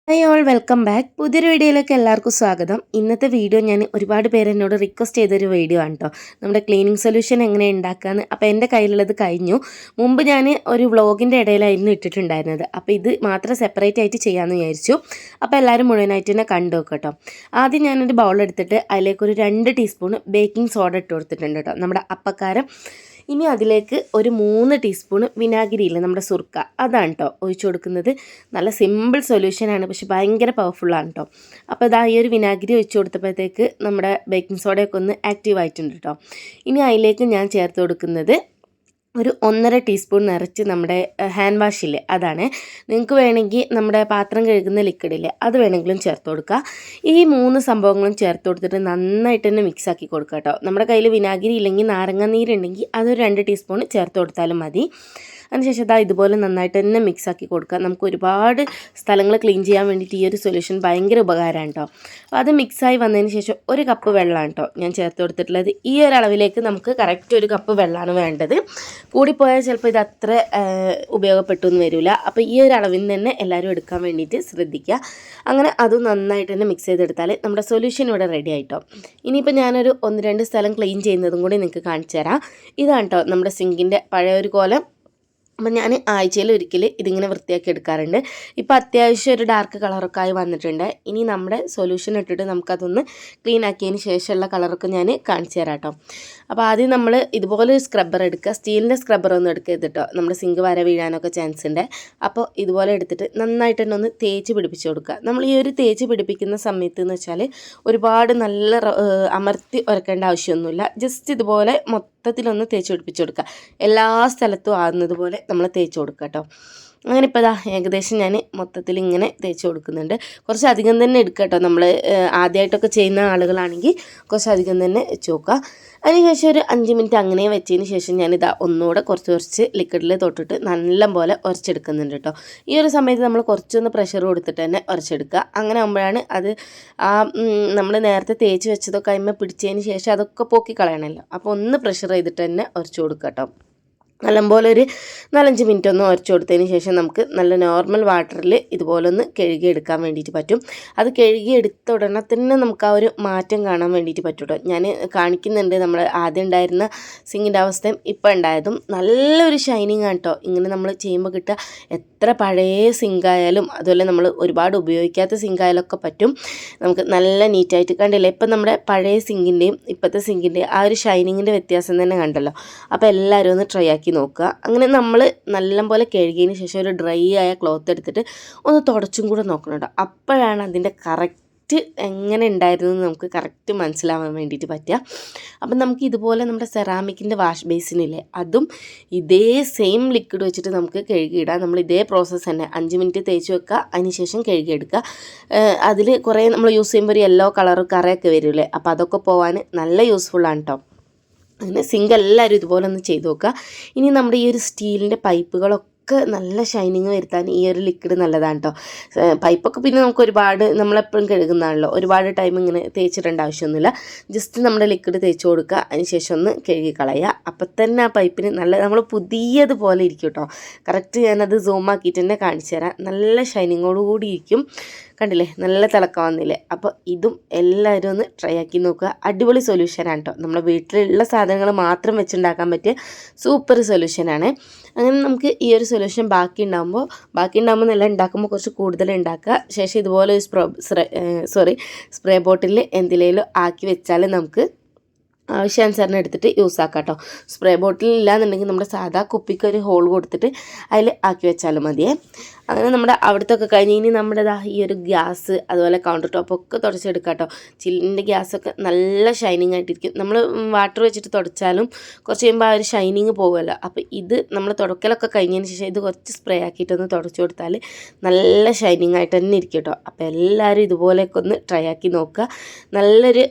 Hi all welcome back. പുതിയൊരു വീഡിയോയിലേക്ക് എല്ലാവർക്കും സ്വാഗതം. ഇന്നത്തെ വീഡിയോ ഞാൻ ഒരുപാട് പേര് എന്നോട് റിക്വസ്റ്റ് ചെയ്തൊരു വീഡിയോ ആണ് കേട്ടോ. നമ്മുടെ ക്ലീനിങ് സൊല്യൂഷൻ എങ്ങനെ ഉണ്ടാക്കാമെന്ന്. അപ്പോൾ എൻ്റെ കയ്യിലുള്ളത് കഴിഞ്ഞു. മുമ്പ് ഞാൻ ഒരു വ്ളോഗിൻ്റെ ഇടയിലായിരുന്നു ഇട്ടിട്ടുണ്ടായിരുന്നത്. അപ്പോൾ ഇത് മാത്രം സെപ്പറേറ്റ് ആയിട്ട് ചെയ്യാമെന്ന് വിചാരിച്ചു. അപ്പോൾ എല്ലാവരും മുഴുവനായിട്ട് തന്നെ കണ്ടു നോക്കാം കേട്ടോ. ആദ്യം ഞാനൊരു ബൗൾ എടുത്തിട്ട് അതിലേക്കൊരു 2 ടീസ്പൂൺ ബേക്കിംഗ് സോഡ ഇട്ട് കൊടുത്തിട്ടുണ്ട് കേട്ടോ, നമ്മുടെ അപ്പക്കാരം. ഇനി അതിലേക്ക് ഒരു 3 ടീസ്പൂൺ വിനാഗിരിയില്ല, നമ്മുടെ സുർക്ക, അതാണ് കേട്ടോ ഒഴിച്ചു കൊടുക്കുന്നത്. നല്ല സിമ്പിൾ സൊല്യൂഷനാണ്, പക്ഷെ ഭയങ്കര പവർഫുള്ളാണ് കേട്ടോ. അപ്പോൾ ഇതാ ഈ ഒരു വിനാഗിരി ഒഴിച്ചു കൊടുത്തപ്പോഴത്തേക്ക് നമ്മുടെ ബേക്കിംഗ് സോഡയൊക്കെ ഒന്ന് ആക്റ്റീവ് ആയിട്ടുണ്ട് കേട്ടോ. ഇനി അതിലേക്ക് ഞാൻ ചേർത്ത് കൊടുക്കുന്നത് ഒരു 1.5 ടീസ്പൂൺ നിറച്ച് നമ്മുടെ ഹാൻഡ് വാഷില്ലേ, അതാണ്. നിങ്ങൾക്ക് വേണമെങ്കിൽ നമ്മുടെ പാത്രം കഴുകുന്ന ലിക്വിഡില്ലേ, അത് വേണമെങ്കിലും ചേർത്ത് കൊടുക്കുക. ഈ 3 സംഭവങ്ങളും ചേർത്ത് കൊടുത്തിട്ട് നന്നായിട്ട് തന്നെ മിക്സ് ആക്കി കൊടുക്കുക കേട്ടോ. നമ്മുടെ കയ്യിൽ വിനാഗിരി ഇല്ലെങ്കിൽ നാരങ്ങ നീരുണ്ടെങ്കിൽ അതൊരു 2 ടീസ്പൂൺ ചേർത്ത് കൊടുത്താലും മതി. അതിനുശേഷം ഇതാ ഇതുപോലെ നന്നായിട്ട് തന്നെ മിക്സ് ആക്കി കൊടുക്കുക. നമുക്ക് ഒരുപാട് സ്ഥലങ്ങൾ ക്ലീൻ ചെയ്യാൻ വേണ്ടിയിട്ട് ഈ ഒരു സൊല്യൂഷൻ ഭയങ്കര ഉപകാരമാണ് കേട്ടോ. അപ്പോൾ അത് മിക്സായി വന്നതിന് ശേഷം 1 കപ്പ് വെള്ളമാണ് കേട്ടോ ഞാൻ ചേർത്ത് കൊടുത്തിട്ടുള്ളത്. ഈ ഒരു അളവിലേക്ക് നമുക്ക് കറക്റ്റ് 1 കപ്പ് വെള്ളമാണ് വേണ്ടത്. കൂടിപ്പോയാൽ ചിലപ്പോൾ ഇത് അത്ര ഉപയോഗപ്പെട്ടു എന്ന് വരില്ല. അപ്പോൾ ഈ ഒരു അളവിൽ തന്നെ എല്ലാവരും എടുക്കാൻ വേണ്ടിയിട്ട് ശ്രദ്ധിക്കുക. അങ്ങനെ അത് നന്നായിട്ട് തന്നെ മിക്സ് ചെയ്തെടുത്താൽ നമ്മുടെ സൊല്യൂഷൻ ഇവിടെ റെഡി ആയിട്ടോ. ഇനിയിപ്പോൾ ഞാനൊരു 1-2 സ്ഥലം ക്ലീൻ ചെയ്യുന്നതും കൂടി നിങ്ങൾക്ക് കാണിച്ചു തരാം. ഇതാണ് കേട്ടോ നമ്മുടെ സിങ്കിൻ്റെ പഴയ ഒരു കോലം. അപ്പം ഞാൻ ആഴ്ചയിൽ ഒരിക്കൽ ഇതിങ്ങനെ വൃത്തിയാക്കി എടുക്കാറുണ്ട്. ഇപ്പോൾ അത്യാവശ്യം ഒരു ഡാർക്ക് കളറൊക്കെ ആയി വന്നിട്ടുണ്ട്. ഇനി നമ്മുടെ സൊല്യൂഷൻ ഇട്ടിട്ട് നമുക്കതൊന്ന് ക്ലീൻ ആക്കിയതിന് ശേഷമുള്ള കളറൊക്കെ ഞാൻ കാണിച്ചു തരാം കേട്ടോ. അപ്പോൾ ആദ്യം നമ്മൾ ഇതുപോലെ ഒരു സ്ക്രബ്ബർ എടുക്കുക. സ്റ്റീലിൻ്റെ സ്ക്രബ്ബറൊന്നും എടുക്കരുത് കേട്ടോ, നമ്മുടെ സിങ്ക് വര വീഴാനൊക്കെ ചാൻസ് ഉണ്ട്. അപ്പോൾ ഇതുപോലെ എടുത്തിട്ട് നന്നായിട്ട് തന്നെ ഒന്ന് തേച്ച് പിടിപ്പിച്ച് കൊടുക്കുക. നമ്മൾ ഈ ഒരു തേച്ച് പിടിപ്പിക്കുന്ന സമയത്ത് എന്ന് വെച്ചാൽ ഒരുപാട് നല്ല അമർത്തി ഉരക്കേണ്ട ആവശ്യമൊന്നുമില്ല. ജസ്റ്റ് ഇതുപോലെ മൊത്തത്തിലൊന്ന് തേച്ച് പിടിപ്പിച്ച് കൊടുക്കുക. എല്ലാ സ്ഥലത്തും ആകുന്നതുപോലെ നമ്മൾ തേച്ച് കൊടുക്കുക കേട്ടോ. അങ്ങനെ ഇപ്പോൾ ഇതാ ഏകദേശം ഞാൻ മൊത്തത്തിൽ ഇങ്ങനെ തേച്ച് കൊടുക്കുന്നുണ്ട്. കുറച്ച് അധികം തന്നെ എടുക്കുക കേട്ടോ. നമ്മൾ ആദ്യമായിട്ടൊക്കെ ചെയ്യുന്ന ആളുകളാണെങ്കിൽ കുറച്ച് അധികം തന്നെ വെച്ച് നോക്കുക. അതിനുശേഷം ഒരു 5 മിനിറ്റ് അങ്ങനെ വെച്ചതിന് ശേഷം ഞാനിതാ ഒന്നുകൂടെ കുറച്ച് ലിക്വിഡിൽ തൊട്ടിട്ട് നല്ലപോലെ ഉരച്ചെടുക്കുന്നുണ്ട് കേട്ടോ. ഈ ഒരു സമയത്ത് നമ്മൾ കുറച്ചൊന്ന് പ്രഷർ കൊടുത്തിട്ട് തന്നെ ഉരച്ചെടുക്കുക. അങ്ങനെ ആകുമ്പോഴാണ് അത് നമ്മൾ നേരത്തെ തേച്ച് വെച്ചതൊക്കെ അതിന്മേൽ പിടിച്ചതിന് ശേഷം അതൊക്കെ പോക്കി കളയണമല്ലോ. അപ്പോൾ ഒന്ന് പ്രഷർ ചെയ്തിട്ട് തന്നെ ഉരച്ച് കൊടുക്കുക കേട്ടോ. നല്ലപോലെ ഒരു 4-5 മിനിറ്റ് ഒന്ന് ഉരച്ച് കൊടുത്തതിന് ശേഷം നമുക്ക് നല്ല നോർമൽ വാട്ടറിൽ ഇതുപോലെ ഒന്ന് കഴുകിയെടുക്കാൻ വേണ്ടിയിട്ട് പറ്റും. അത് കഴുകിയെടുത്ത ഉടനെ തന്നെ നമുക്ക് ആ ഒരു മാറ്റം കാണാൻ വേണ്ടിയിട്ട് പറ്റും കേട്ടോ. ഞാൻ കാണിക്കുന്നുണ്ട് നമ്മൾ ആദ്യം ഉണ്ടായിരുന്ന സിങ്കിൻ്റെ അവസ്ഥയും ഇപ്പോൾ ഉണ്ടായതും. നല്ലൊരു ഷൈനിങ് ആണ് കേട്ടോ ഇങ്ങനെ നമ്മൾ ചെയ്യുമ്പോൾ കിട്ടുക. എത്ര പഴയ സിങ്കായാലും അതുപോലെ നമ്മൾ ഒരുപാട് ഉപയോഗിക്കാത്ത സിങ്കായാലൊക്കെ പറ്റും. നമുക്ക് നല്ല നീറ്റായിട്ട് കണ്ടില്ലേ. ഇപ്പം നമ്മുടെ പഴയ സിങ്കിൻ്റെയും ഇപ്പോഴത്തെ സിങ്കിൻ്റെയും ആ ഒരു ഷൈനിങ്ങിൻ്റെ വ്യത്യാസം തന്നെ കണ്ടല്ലോ. അപ്പോൾ എല്ലാവരും ഒന്ന് ട്രൈ ആക്കി നോക്കുക. അങ്ങനെ നമ്മൾ നല്ലപോലെ കഴുകിയതിന് ശേഷം ഒരു ഡ്രൈ ആയ ക്ലോത്ത് എടുത്തിട്ട് ഒന്ന് തുടച്ചും കൂടെ നോക്കണം കേട്ടോ. അപ്പോഴാണ് അതിൻ്റെ കറക്റ്റ് എങ്ങനെ ഉണ്ടായിരുന്നു എന്ന് നമുക്ക് കറക്റ്റ് മനസ്സിലാവാൻ വേണ്ടിയിട്ട് പറ്റുക. അപ്പം നമുക്ക് ഇതുപോലെ നമ്മുടെ സെറാമിക്കിൻ്റെ വാഷ് ബേസിനില്ലേ, അതും ഇതേ സെയിം ലിക്വിഡ് വെച്ചിട്ട് നമുക്ക് കഴുകിയിടാം. നമ്മൾ ഇതേ പ്രോസസ്സ് തന്നെ 5 മിനിറ്റ് തേച്ച് വെക്കുക, അതിനുശേഷം കഴുകിയെടുക്കുക. അതിൽ കുറേ നമ്മൾ യൂസ് ചെയ്യുമ്പോൾ ഒരു യെല്ലോ കളർ കറയൊക്കെ വരില്ലേ, അപ്പോൾ അതൊക്കെ പോകാൻ നല്ല യൂസ്ഫുള്ളാണ് കേട്ടോ. അങ്ങനെ സിങ്ക് എല്ലാവരും ഇതുപോലെ ഒന്ന് ചെയ്ത് നോക്കുക. ഇനി നമ്മുടെ ഈ ഒരു സ്റ്റീലിൻ്റെ പൈപ്പുകളൊക്കെ നല്ല ഷൈനിങ് വരുത്താൻ ഈ ഒരു ലിക്വിഡ് നല്ലതാണ് കേട്ടോ. പൈപ്പൊക്കെ പിന്നെ നമുക്ക് ഒരുപാട് നമ്മളെപ്പോഴും കഴുകുന്നതാണല്ലോ, ഒരുപാട് ടൈം ഇങ്ങനെ തേച്ചിടേണ്ട ആവശ്യമൊന്നുമില്ല. ജസ്റ്റ് നമ്മുടെ ലിക്വിഡ് തേച്ച് കൊടുക്കുക, അതിന് ശേഷം ഒന്ന് കഴുകി കളയുക. അപ്പം തന്നെ ആ പൈപ്പിന് നല്ല നമ്മൾ പുതിയതുപോലെ ഇരിക്കും കേട്ടോ. കറക്റ്റ് ഞാനത് സൂം ആക്കിയിട്ട് തന്നെ കാണിച്ചു തരാം. നല്ല ഷൈനിങ്ങോടുകൂടി ഇരിക്കും. കണ്ടില്ലേ, നല്ല തിളക്കം വന്നില്ലേ. അപ്പോൾ ഇതും എല്ലാവരും ഒന്ന് ട്രൈ ആക്കി നോക്കുക. അടിപൊളി സൊല്യൂഷനാണ് കേട്ടോ. നമ്മുടെ വീട്ടിലുള്ള സാധനങ്ങൾ മാത്രം വെച്ചുണ്ടാക്കാൻ പറ്റിയ സൂപ്പർ സൊല്യൂഷനാണ്. അങ്ങനെ നമുക്ക് ഈ ഒരു സൊല്യൂഷൻ ബാക്കി ഉണ്ടാകുമ്പോൾ നല്ല ഉണ്ടാക്കുമ്പോൾ കുറച്ച് കൂടുതൽ ഉണ്ടാക്കുക. ശേഷം ഇതുപോലെ ഒരു സ്പ്രേ ബോട്ടിൽ എന്തിലേലും ആക്കി വെച്ചാൽ നമുക്ക് ആവശ്യാനുസരണം എടുത്തിട്ട് യൂസ് ആക്കാം കേട്ടോ. സ്പ്രേ ബോട്ടിൽ ഇല്ലാന്നുണ്ടെങ്കിൽ നമ്മുടെ സാധാ കുപ്പിക്ക് ഒരു ഹോൾ കൊടുത്തിട്ട് അതിൽ ആക്കി വെച്ചാലും മതിയേ. അങ്ങനെ നമ്മുടെ അവിടുത്തെ കഴിഞ്ഞ് ഇനി നമ്മുടെ ഈ ഒരു ഗ്യാസ് അതുപോലെ കൗണ്ടർ ടോപ്പൊക്കെ തുടച്ചെടുക്കാം കേട്ടോ. ചില്ലിൻ്റെ ഗ്യാസൊക്കെ നല്ല ഷൈനിങ് ആയിട്ടിരിക്കും. നമ്മൾ വാട്ടർ വെച്ചിട്ട് തുടച്ചാലും കുറച്ച് കഴിയുമ്പോൾ ആ ഒരു ഷൈനിങ് പോകുമല്ലോ. അപ്പോൾ ഇത് നമ്മൾ തുടക്കലൊക്കെ കഴിഞ്ഞതിന് ശേഷം ഇത് കുറച്ച് സ്പ്രേ ആക്കിയിട്ടൊന്ന് തുടച്ചു കൊടുത്താൽ നല്ല ഷൈനിങ് ആയിട്ട് തന്നെ ഇരിക്കും കേട്ടോ. അപ്പോൾ എല്ലാവരും ഇതുപോലെയൊക്കെ ഒന്ന് ട്രൈ ആക്കി നോക്കുക. നല്ലൊരു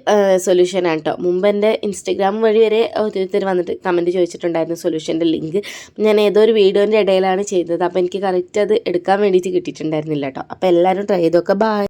സൊല്യൂഷനാണ് കേട്ടോ. മുമ്പ് എൻ്റെ ഇൻസ്റ്റഗ്രാം വഴി വരെ ഓരോരുത്തർ വന്നിട്ട് കമൻറ്റ് ചോദിച്ചിട്ടുണ്ടായിരുന്നു സൊല്യൂഷൻ്റെ ലിങ്ക്. ഞാൻ ഏതോ ഒരു വീഡിയോൻ്റെ ഇടയിലാണ് ചെയ്തത്. അപ്പോൾ എനിക്ക് കറക്റ്റ് അത് എടുക്കാൻ വേണ്ടിയിട്ട് കിട്ടിയിട്ടുണ്ടായിരുന്നില്ല കേട്ടോ. അപ്പോൾ എല്ലാവരും ട്രൈ ചെയ്ത് നോക്കുക. ബൈ.